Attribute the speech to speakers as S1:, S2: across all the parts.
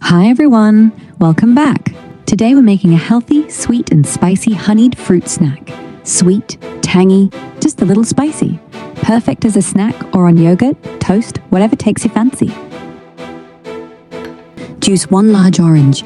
S1: Hi everyone, welcome back. Today we're making a healthy, sweet and spicy honeyed fruit snack. Sweet, tangy, just a little spicy. Perfect as a snack or on yogurt, toast, whatever takes your fancy. Juice 1 large orange.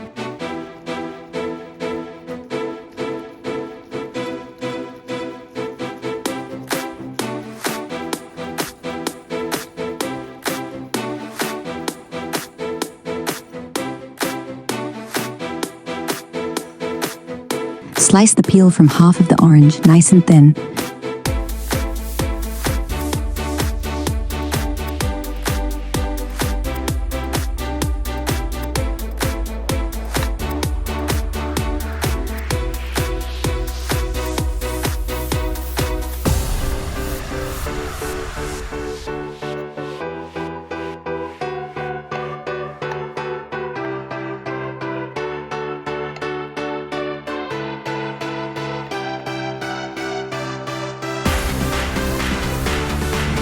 S1: Slice the peel from half of the orange, nice and thin.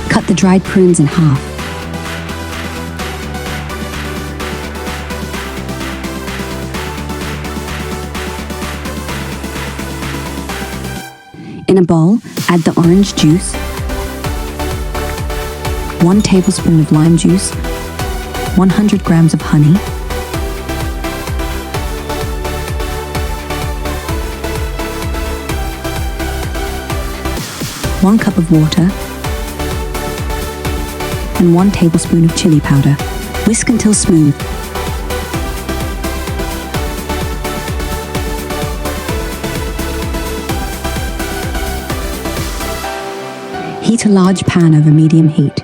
S1: Cut the dried prunes in half. In a bowl, add the orange juice, 1 tablespoon of lime juice, 100 grams of honey, one cup of water, and 1 tablespoon of chilli powder. Whisk until smooth. Heat a large pan over medium heat.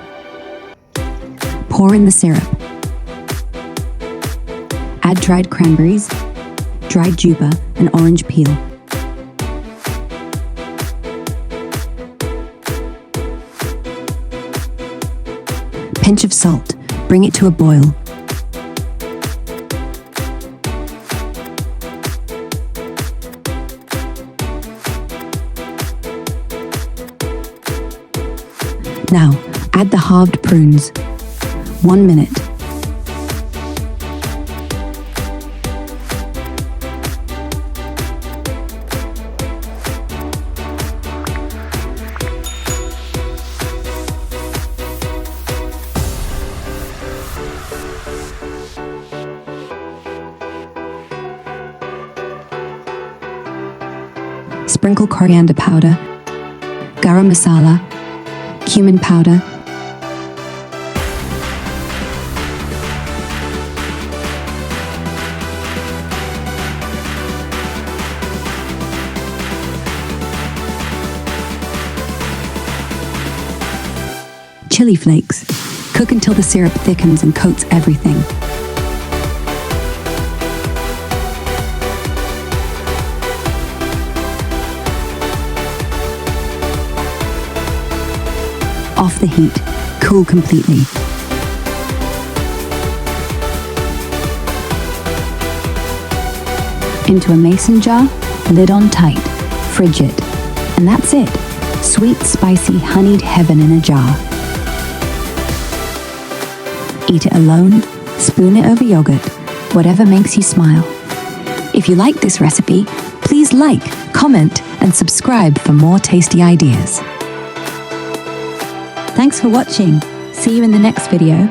S1: Pour in the syrup. Add dried cranberries, dried jujube, and orange peel. Pinch of salt. Bring it to a boil. Now, add the halved prunes. 1 minute. Sprinkle coriander powder, garam masala, cumin powder, chili flakes. Cook until the syrup thickens and coats everything. Off the heat. Cool completely. Into a mason jar, lid on tight. Fridge it. And that's it. Sweet, spicy, honeyed heaven in a jar. Eat it alone, spoon it over yogurt, whatever makes you smile. If you like this recipe, please like, comment, and subscribe for more tasty ideas. Thanks for watching. See you in the next video.